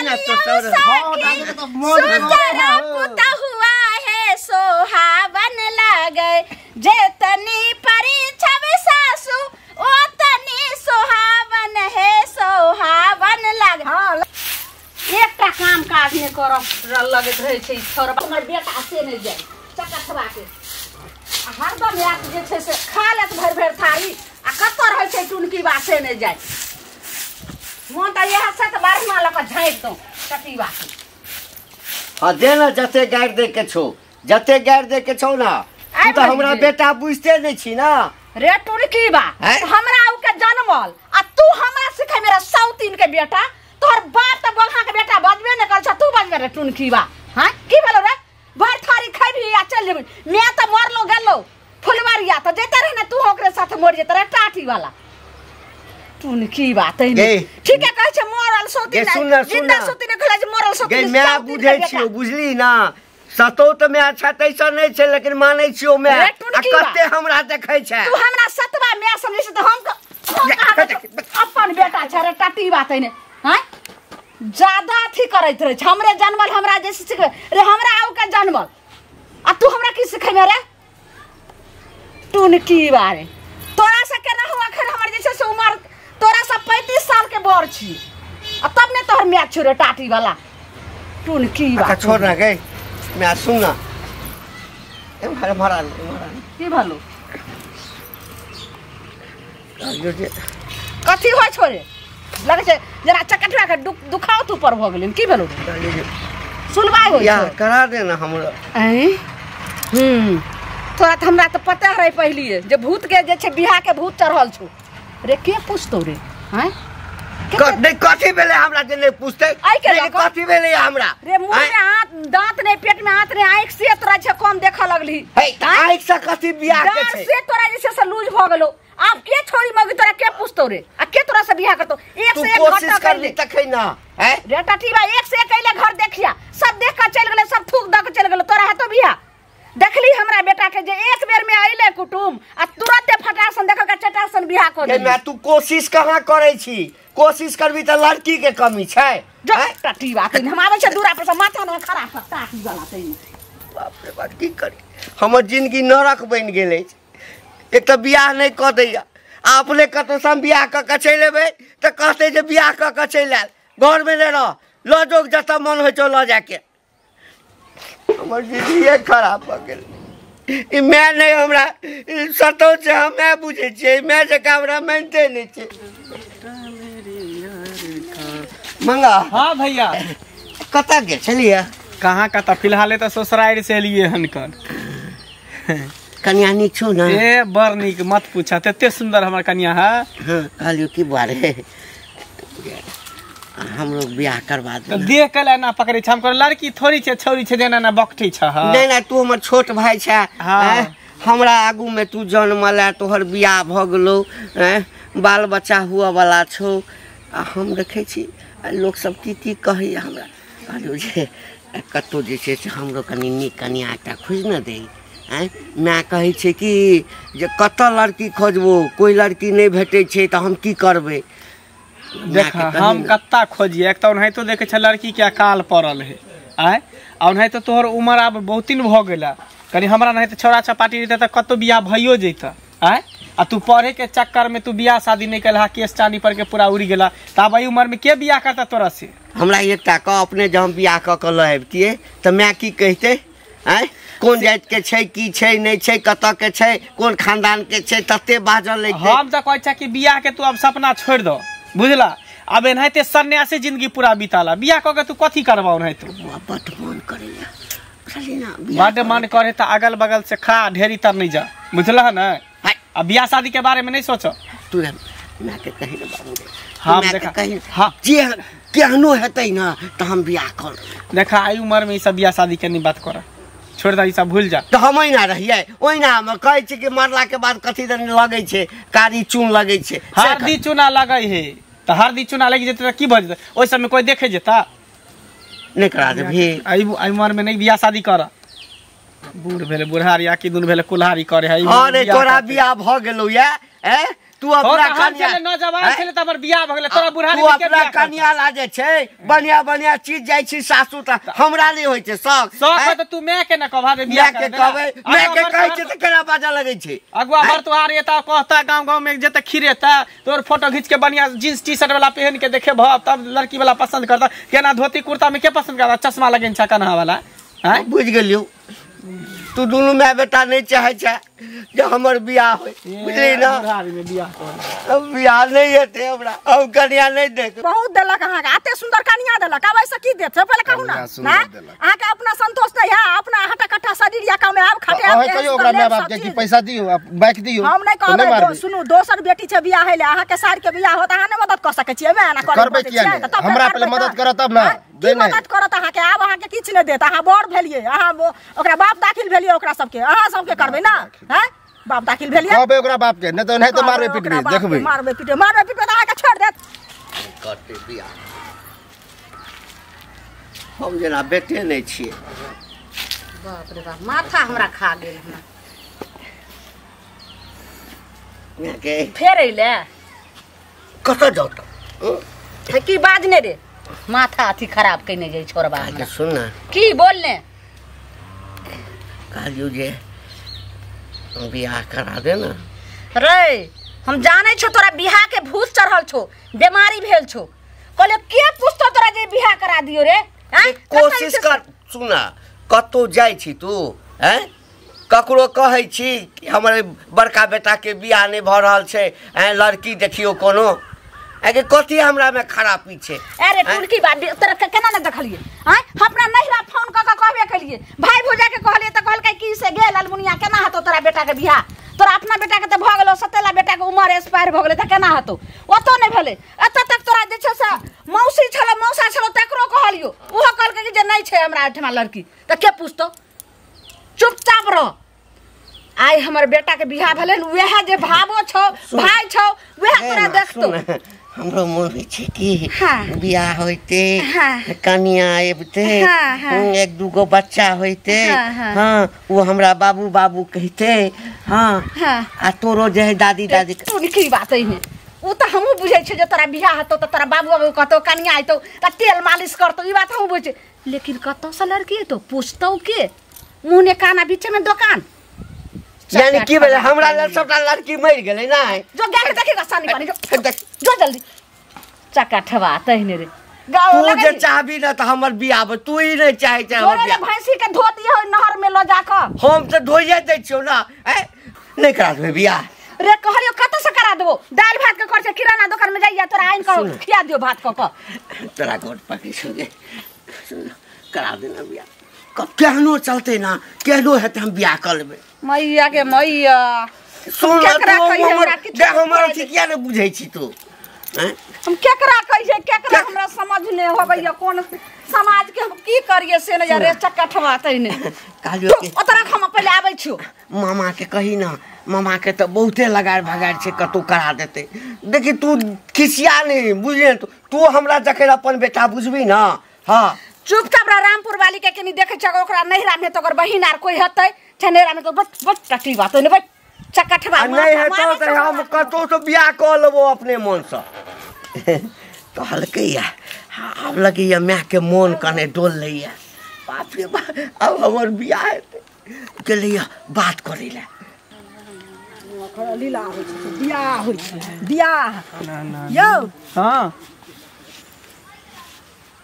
ना तो पुता हुआ है सोहावन लागे जे तनी परीक्षा में सासू ओ तनी सोहावन है सोहावन लागे। हां एकटा काम काज ने करब लगत रहे छै छोरा हमर बेटा से नहीं जाय चकथवा के हरदम याद जे छै से खा लेत भर भर थारी आ कत रहे छै टुनकी बासे नहीं जाय मोन त यह से त बारहमा लक झाइक दो कटीवा हां देना जते गाड़ दे के छौ जते गाड़ दे के छौ ना तू तो हमरा बेटा बुझते नहीं छी ना रे टुनकी बा हमरा उ के जन्मल आ तू हमरा सिखे मेरा सौतीन के बेटा तोर बाप त बंगा के बेटा बजबे न कर छ तू बजबे रे टुनकी बा हां की भेलो रे भर थारी खैबी आ चल जेबी मैं त मरलो गेलो फुलवारिया त जेते रहे न तू ओकरे साथ मर जेते रे टाटी वाला टुनकी बात है ठीक है कह छ मरल सोती ना जिंदा सोती ने खला जे मरल सोती गे मैं बुझै छियो बुझली ना सतो त मैं अच्छा तैसा नहीं छै लेकिन मानै छियो मैं आ कते हमरा देखै छै तू हमरा सतवा मैं समझै छ त हम अपन बेटा छ रे टाटी बात है ने हां ज्यादा थी करैत रहे हमरे जन्मल हमरा जैसे रे हमरा आउ का जन्मल आ तू हमरा की सिखैमे रे टुनकी बारे तोरा से केना हुआ अखन हमर जैसे से उम्र तोरा से 35 साल के बड़ छी आ तब ने तोहर मैच छोरे टाटी वाला टुनकी बा अच्छा छोड़ ना गए मैं सुन ना ए मारा की भलो कथी होय छोरे लगे छै जरा चकटवा के दुखाओ तू पर हो गेलिन की भेलो सुनबाई हो या करा दे ना हमरा तोरा त हमरा त पता रहे पहलिए जे भूत के जे छै बियाह के भूत चढ़ल छु रे के पूछतो रे हैं कथी भेले हमरा जे नहीं पूछते कथी भेले हमरा रे मुंह में हाथ दांत नहीं पेट में हाथ नहीं आंख से तोरा छ कम देख लगली आंख से कथी बियाह के छै से तोरा जैसे से लूज भ गेलो आप के छोरी मगी तोरा के पूछतो रे आ के तोरा से बियाह करतो एक से एक कोशिश कर ली तखै ना है रे टटीबा एक से एक अइले घर देखिया सब देख के चल गेले सब थूक द के चल गेले तोरा है तो बियाह देखली हमरा बेटा के जे एक बेर में आइले कुटुम आ तुरंत फटासन देख के चटासन बियाह कर दे मैं तू कोशिश कहां करै छी कोशिश करबी त लड़की के कमी छै टटीबा हम आबै छ दूरा पर से माथा में खराब टाटी वाला तै बाप रे बाप की करी हमर जिंदगी नरक बन गेलै एक त बियाह नहीं क दैया आपने कतो सम बियाह क के चल एबै त कहते जे बियाह क के चल आल घर में ले रह ल जोग जता मन होय छ ल जाके हमर जिंदगी खराब भ गेल ई मैं नहीं हमरा सतो से मैं बुझे छी मैं जे हमरा मानते नहीं छी मंगा हां भैया कता के चलिए कहां कता फिलहाल त ससुराल से एलिए हनकन कन्या नी छु ना ए बर नीक मत पूछा तते सुंदर हमर कन्या है कहलियो की बारे हम लोग बियाह करवा दे देख के ना पकड़े छ हमको लड़की थोड़ी छे छोरी छे देना ना बकठी छ नहीं ना तू हमर छोट भाई छ हमरा आगू में तू जन्मला तोहर बियाह भ गेलो बाल बच्चा हुआ वाला छो हम देखे छी लोग सब की कहे हमरा कहलियो जे कतो जे छै से हमरो कनी नीक कन्या एकटा खोज न दे मैं कहे छे कि जे कत लड़की खोजबो कोई लड़की नहीं भेटे छे त हम की करबे देख हम कत्ता खोजिए एक तो नहीं तो देखे छ लड़की के अकाल पड़ल है आय और नहीं तो तोहर उम्र अब बहुत दिन भ गेला कनी हमरा नहीं तो छोरा छपाटी रहते त कतो बियाह भइयो जइता आय आ तू पढ़े के चक्कर में तू बियाह शादी नहीं कलहा केस चानी पर के पूरा उड़ी गेला तब ई उम्र में के बियाह करता तोरा से हमरा एकटा क अपने जब बियाह क के ल आबतिए त मैं की कहते आय कौन जात के छै की छै नहीं छै कत के छै कौन खानदान के छै तते बाजल ले हम त कहै छ कि बियाह के तू अब सपना छोड़ दो बुझला अब एनाते सन्यासी जिंदगी पूरा बिताला बियाह क के तू कथी करबाऊ नहीं तू बट मन करेला चली ना बड मन करे त अगल बगल से खा ढेरी तर नहीं जा बुझला ना अब बियाह शादी के बारे में नहीं सोचो तू मैं के कहि ना बाबू हम देखा हां जे केहनो हेतै ना त हम बियाह कर देखा आई उम्र में ई सब बियाह शादी के नहीं बात कर छोड़ दा ई सब भूल जा तो हम ना रहिए ओइना हम कहै छी कि मरला के बाद कथी दिन लगै छै कारी चून लगै छै हरदी चूना लगै है त हरदी चूना लगी जेते त की भ जेते ओइ समय कोई देखे जेता नहीं करा दे भी आई उम्र में नहीं बियाह शादी कर बूढ़ भेले बुढ़ारी या कि दुन भेले कुल्हारी करे है अरे तोरा बियाह भ गेलौ या तू अपना कन्या नौजवान छले त हमर बियाह भ गेलै तोरा बुढ़ारी तू अपना कन्या ला जे छै बढ़िया बढ़िया चीज जाइ छी सासू त हमरा नहीं होय छै शौक त तू मैं के न कहबा दे बियाह के कहबै मैं के कहै छै त केना बाजा लगै छै अगुआ भर तोहार एता कहता गांव में जेते खिरेता तोर फोटो खींच के बढ़िया जींस टी-शर्ट वाला पहन के देखे भ तब लड़की वाला पसंद करता केना धोती कुर्ता में के पसंद करता चश्मा लगेन छ कन्हा वाला हैं बुझ गेलियो तू दोनों माय बेटा नहीं चाहे छै जे हमर बियाह होय बुझली ना बुढ़ारी में बियाह कर अब बियाह नहीं हेते हमरा अब कन्या नहीं देख बहुत देलक अहाँ के आते सुंदर कन्या देलक अब ऐसे की देत पहले कहू ना अहाँ के अपना संतोष नहीं है अपना हटा कट्ठा शरीर या काम आब खाटे ओहे कहियो ओकरा माय बाप के कि पैसा दियो बाइक दियो हम नहीं कहबै सुनु दोसर बेटी छै बियाह हैले अहाँ के सार के बियाह होत अहाँ ने मदद कर सकै छियै मैं ना करबै किया हमरा पहले मदद कर तब ना दे नहीं मदद करत अहाँ के आब अहाँ के किछ नहीं देत अहाँ बड़ भेलिए अहाँ ओकरा बाप दाखिल भेलिए ओकरा सबके अहाँ सबके करबै ना हैं बाप दाखिल भेलिए कहबै ओकरा बाप के नहीं तो मारबे पिटबे देखबै मारबे पिटबे त अहाँ के छोड़ देत करते बियाह हम जना बेटे नहीं छिए बाप रे बाप माथा हमरा खा गेल हमरा मैं के फेर अइले कत जात है की बाज ने रे माथा अथी खराब कइने जाई छोरबा आगे सुन ना की बोलने कहलियो जे बियाह करा दे ना रे हम जाने छो तोरा बियाह के भूत चढ़ल छो बीमारी भेल छो कहले के पूछतो तोरा जे बियाह करा दियो रे हैं कोशिश कर सुना कतो जाय छी तू हैं ककरो कहै छी कि हमर बड़का बेटा के बियाह नहीं भ रहल छै लड़की देखियो कोनो आगे कथी हमरा में खराबी छै अरे टुलकी बात तोरा केना न देखलिए हैं अपना नहिरा फोन क कहबे कलिए भाई भौजा के कहलिए त कहलकै की से गेल अलमुनिया केना हतो तोरा बेटा के बियाह तोरा अपना बेटा के त भ गेलो सतेला बेटा के उम्र एक्सपायर भ गेलै त केना हतो ओतो नहीं भेले एत तक तोरा जे छै से मौसी छले मौसा छलो तकरो कहलियो ओहो कहलकै कि जे नहीं छै हमरा एठमा लड़की त के पूछतो चुपचाप रह आई हमर बेटा के बियाह भेलै वह जे भाबो छौ भाई छौ वह तोरा देखतो हमरो मन होइ छै कि बियाह होइते कन्या आबते एक दूगो बच्चा होइते हाँ वो हमरा बाबू बाबू कहते हाँ आ तोरो जे दादी दादी तू की बात है ने वो तो हमहु बुझै छै जे तोरा बियाह हतो त तोरा बाबू बाबू कहतो कन्या आइतो त तेल मालिश करतो ई बात हमहु बुझै लेकिन कतो से लड़की तो पूछतो के मुंह ने काना बीच में दुकान यानी की भेलै हमरा ल सबटा लड़की मर गेलै ना जो गाड़ी देखेगा सानी पानी जो जल्दी चक्का ठवा तहने रे तू जे चाहबी ना त हमर बियाह तू ही नहीं चाहे छै हमर बियाह भैंसी के धो दिए नहर में लो जाकर हम त धोइए दै छियो ना नहीं करा देबे बियाह रे कहलियो कत से करा देबो दाल भात के खर्चा किराना दुकान में जाइया तोरा आइन को खिया दियो भात क तोरा गोट पकी सुने करा देना बियाह कब केहनो चलते ना केहनो हेते हम बियाह कर लेबे मैया के मैया सुन तू हमर किया ने बुझै छी तू हम केकरा कहिए केकरा हमरा समझ नहीं होबैया कोन समाज के हम की करिए से न रे चक्का ठवातै ने कहलियो के ओतरा हम पहले आबै छियो मामा के कही ना मामा के तो बहुते लगाड़ भगाड़ छै कतो करा देते देखी तू खिसिया नहीं बुझे तू हमरा जकर अपन बेटा बुझबी ना हां चुपचाप रामपुर वाली के कनी देखे छ ओकरा नहिरा में तो ओकर बहिन आर कोई हतै छनेरा में तो बट टटी बात ने बट चक्का ठवा नहीं हेतो त हम कतो तो बियाह क लेबो अपने मन से कहलकै या अब लगैया मैं के मन कने डोल लैया बाप रे बाप अब हमर बियाह गेलैया बात करै ला लीला होइ छै बियाह होइ छै बियाह यौ हां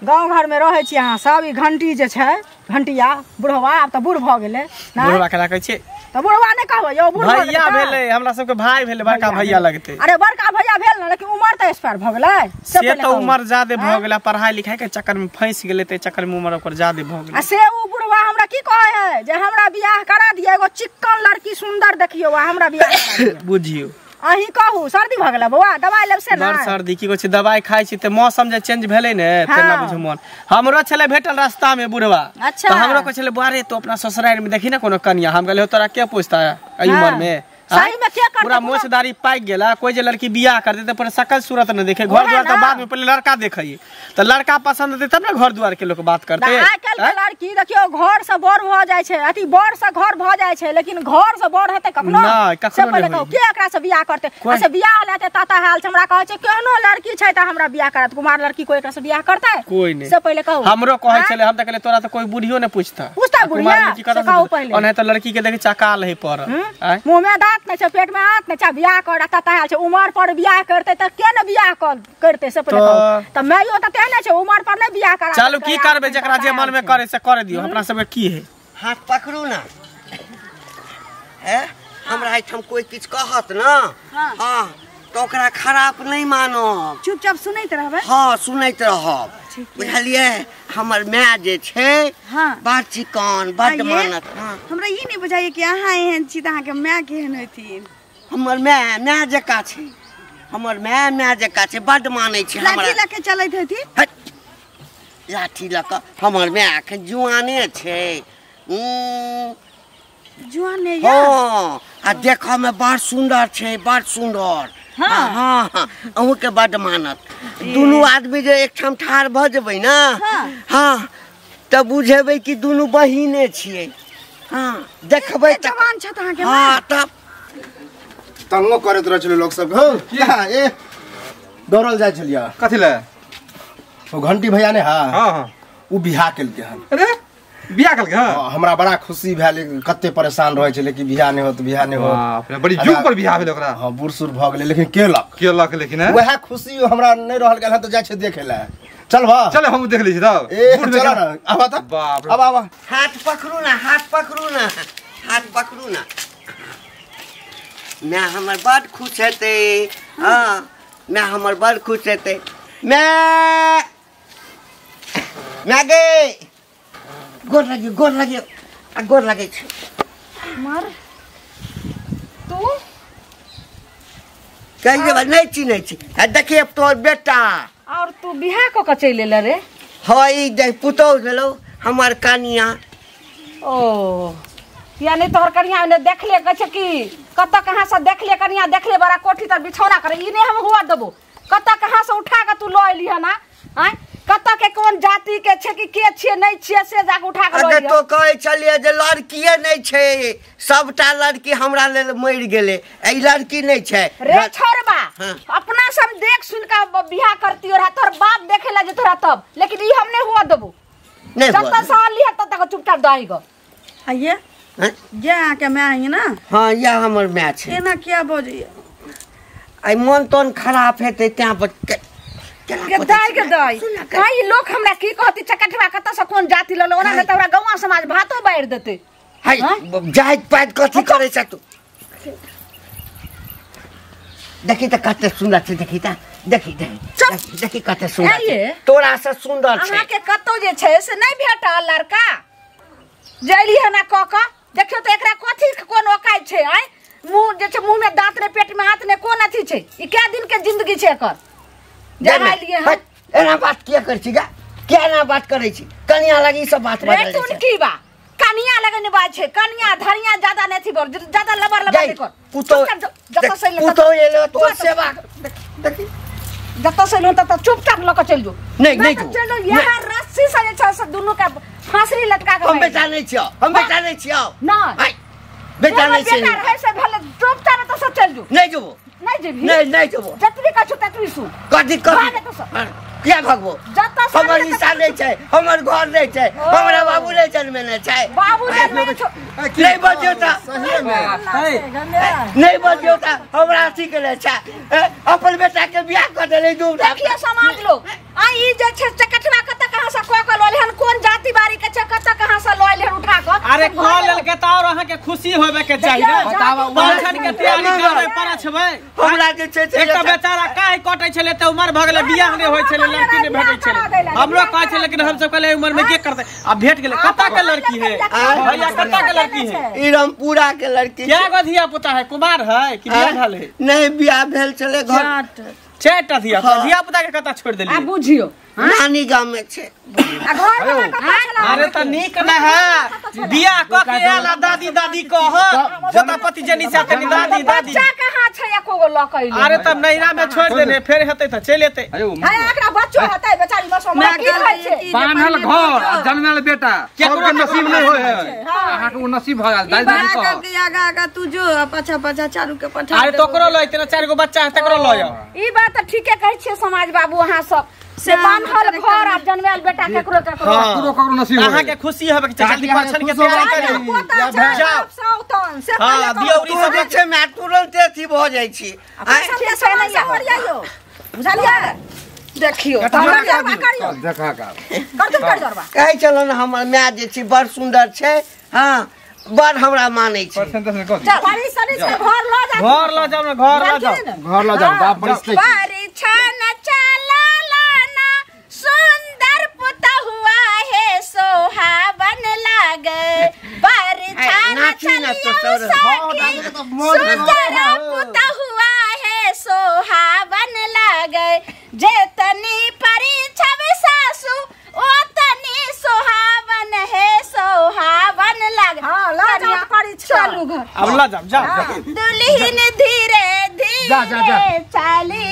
गांव घर में रहे छी अहाँ सब ई घंटी जे छै घंटिया बुढ़वा अब त बूढ़ भ गेलै ना बुढ़वा के राखै छी त बुढ़वा ने कहबै यौ बुढ़वा भैया भेलै हमरा सबके भाई भेलै बड़का भैया लगते अरे बड़का भैया भेल ना लेकिन उम्र त एक्सपायर भ गेलै से तो उम्र ज्यादा भ गेलै पढ़ाई लिखाई के चक्कर में फंस गेलै ते चक्कर में उम्र ओकर ज्यादा भ गेलै आ से उ बुढ़वा हमरा की कहै है जे हमरा बियाह करा दिए एगो चिक्कन लड़की सुंदर देखियो हमरा बियाह करा दिए बुझियो अही कहू सर्दी भ गेलै बौआ दवाई लेब से ना बड़ सर्दी की कहै छै दवाई खाइ छी त मौसम जे चेंज भेलै ने तेना बुझ मन हमरो छले भेटल रास्ता में बुढ़वा अच्छा त हमरो को छले बारे तो अपना ससुराल में देखी ना कोनो कन्या हम कहले तोरा के पूछता है एई उम्र में सही में क्या करते पूरा मोछदारी पाक गेला कोई जे लड़की बियाह कर देते पर सकल सूरत न देखे घर द्वार तो बाद में पहले लड़का देखिए तो लड़का पसंद होते तब ना घर द्वार के लोग बात करते आइ काल्हि के लड़की देखियो घर से बड़ भ जाय छै अथी बड़ से घर भ जाय छै लेकिन घर से बड़ हेतै कखनो नहीं, कखनो से पहिले नहीं के एकरा से बियाह करते अच्छा बियाह लेते ताता हाल हमरा कहै छै केहनो लड़की छै त हमरा बियाह करत कुमार लड़की कोई एकरा से बियाह करतै कोई नहीं से पहिले कहू हमरो कहै छले हम त कहले तोरा त कोई बुढ़ियो ने पूछता पूछता बुढ़िया से कहू पहिले और नहीं तो लड़की के देखे चकाल है पर मुंह में दांत नहीं छै पेट में हाथ नहीं छै बियाह कर ताता हाल छै उमर पर बियाह करते त के ने बियाह करते से पहिले कहू त मैयो त तेने छै उमर पर नहीं बियाह करा चलू की करबे जकरा जे मन में करे से करे दियो हमरा सब की है हाथ पकड़ू ना है हमरा एहिठाम कोई किछ कहत ना हाँ तो ओकरा खराब नहीं मानब चुपचाप सुनैत रहबै हाँ सुनैत रहब बुझलिए हमर माय जे छै बड़ चिकन बड़ मानत हमरा ई नहीं बुझाइए कि अहाँ एहन छी त अहाँ के माय केहन होथिन हमर माय जका छै हमर माय जका छै बड़ मानै छै हमरा लाठी लके चलैत हेथि लाठी लक हमर माय एखन जुआने छै जुआन ने हाँ आ देखऽ में बड़ सुंदर छै बड़ सुंदर हाँ हाँ अहूँ के बड़ मानत दुनू आदमी जे एकठाम ठाढ़ भ जेबै ना हाँ तब बुझेबै कि दुनू बहिने छियै हाँ देखबै त जवान छ त अहाँ के हाँ तब तंगो करैत रह छलै लोग सब हो क्या ए दौड़ल जाय छलिया कथि ले ओ घंटी भैया ने हां हां उ बियाह केलकै हन अरे बियाह केलकै हां हमरा बड़ा खुशी भेल कते परेशान रहै छलै कि बियाह नहीं होत बाप रे बड़ी जुग पर बियाह भेल ओकरा हां बूढ़ सूढ़ भ गेलै लेकिन केलक लेकिन वह खुशी हमरा नहीं रहल गेल त जाय छै देखे ला चल बा चल हम देख ली छी तब ए चल ना आबा त बाप रे अब आबा हाथ पकड़ू ना हाथ पकड़ू ना मैं हमर बड़ खुश हेतै हाँ मैं हमर बड़ खुश हेतै मैं गे गोर लगे छै मर तू कहिए बा नहीं चिन्है छी आ देखिए तोर बेटा और तू बियाह क के चलि एले रे हाँ ई देख पुतौह भेलौ हमर कनिया ओ यानी तोहर कनिया ने देखले कह कि कत कहां से देखले कनिया देखले बड़ा कोठी तर बिछौना करे ई नहीं हम हुआ देबो कत कहां से उठा के तू ल एली है ना हैं कत के कोन जाति के छे कि के छे नहीं छे से जाके उठा के ल एली तो कहै छलिए जे लड़कीए नहीं छै सबटा लड़की हमरा लेल मरि गेलै ए लड़की नहीं छै रे छोरबा अपना सब देख सुन के बियाह करती और तोर बाप देखेला जे तोरा तब लेकिन ई हम नहीं हुआ देबो नहीं जब तक साल लिया तब तक चुपचाप दाई गो आइए ये आके मैं आई ना हाँ या हमर माय छै एना क्या बोजिए आई मन तन खराब हेतै त्या पर के दाई काई लोग हमरा की कहती चकटवा कत से कोन जाति ललो ओना में तोरा गौवा समाज भातो बाइर देते हाय जाइत पाइत कथी करे छ तू देखी त कते सुंदर छै देखी कते सुंदर छै तोरा से सुंदर छै अहाँ के कतो जे छै से नहीं भेटल लड़का जैली है ना क देखियो त एकरा कथी कोन ओकाई छै आय मुंह जे छै मुंह में दांत ने पेट में हाथ ने कोन अथी छै ई क्या दिन के जिंदगी छै एकर जहा लिए है एना बात किया कर छी गा क्या ना बात करे छी कनिया लगी सब बात रे तू की बा कनिया लगने बात छै कनिया धरिया ज्यादा नहीं थी बोल ज्यादा लबर कर पुतो एलो तो सेवा देखी जत से लो त चुपचाप लक चल जो नहीं चलो यहां रस्सी से छ दोनों का फांसी लटका के हम बेटा नहीं छियो ना बेटा नहीं छियो बेटा है से भले चुपचाप त सब चल जो नहीं जेबो नहीं जेबो जतरी का छुता तू सु कथी क्या भगबो हमर हिस्सा नहीं छै हमर घर नहीं छै हमरा बाबू नहीं जन्मे नहीं छै बाबू जन्मे नहीं बजियो त सही में नहीं बजियो त हमरा अथी के छै अपन बेटा के बियाह कर देले दूर देखिए समाज लोग आ ई जे छै चकटवा कत कहां से क लले हन कोन जाति बारी के छै कत कहां से लले हन उठा क अरे कॉल लेल के त और अहाँ के खुशी होबे के चाहिए ना बतावा पाछन के तैयारी करे पर छबे हमरा जे छै एक त बेचारा काहे कटै छले त उमर भ गेले बियाह नहीं होय छले लड़की नहीं भेटै छले हमरो कहै छले लेकिन हम सब कहले उमर में के करते अब भेट गेले कता के लड़की है भैया कता के लड़की है ई रामपुरा के लड़की क्या गधिया पुता है कुमार है कि बियाह भेल है नहीं बियाह भेल छले घर चारटा धिया धिया पुता के कता छोड़ देली आ बुझियो नानी गांव में छे आ घर में कथा छला अरे त नीक न है बियाह क के आला दादी दादी कह पोता पति जनी से तनी दादी दादी बच्चा कहां छै एको गो लकैले अरे त नैरा में छोड़ देने फेर हेतै त चल एतै है एकरा बच्चो हेतै बेचारी बस हमरा की कहै छै बान्हल घर आ जन्मल बेटा केकरो नसीब नहीं होय है अहाँ के नसीब भ गेल दादी दादी कह आगा आगा तू जो पछा पछा चारू के पठा अरे तोकरो लइते न 4 गो बच्चा है तकरो लय ई बात त ठीके कहै छियै समाज बाबू अहाँ सब से बान्हल घर आ जन्मल बेटा केकरो केकरो केकरो नसीब अहाँ के खुशी होबे के जल्दी परछन के तैयारी करी जाओ साउतन से हां दियौरी सब सब छे मैं तुरंत अथी भ जाई छी के से नहीं हरियायो बुझलिए देखियो हमरा करियो देखा का कर तुम कर जरबा कहै चलो न हमर माय जे छी बड़ सुंदर छै हां बड़ हमरा मानै छै परसेंटेज कह चल बारी सनी से घर ल जा घर ल जाओ न घर ल जाओ घर ला जाओ बाप परिस्थिति बारी छन चला लाना सुंदर पुता हुआ है सोहावन लागे बारी छन चलिया सुंदर पुता हुआ है सोहावन लागे जेतनी परीक्षा सासु ओतनी सोहावन है सोहावन लागे हां ला जा परीक्षा चलू घर अब ल जाओ जाओ दुल्हन धीरे धीरे चली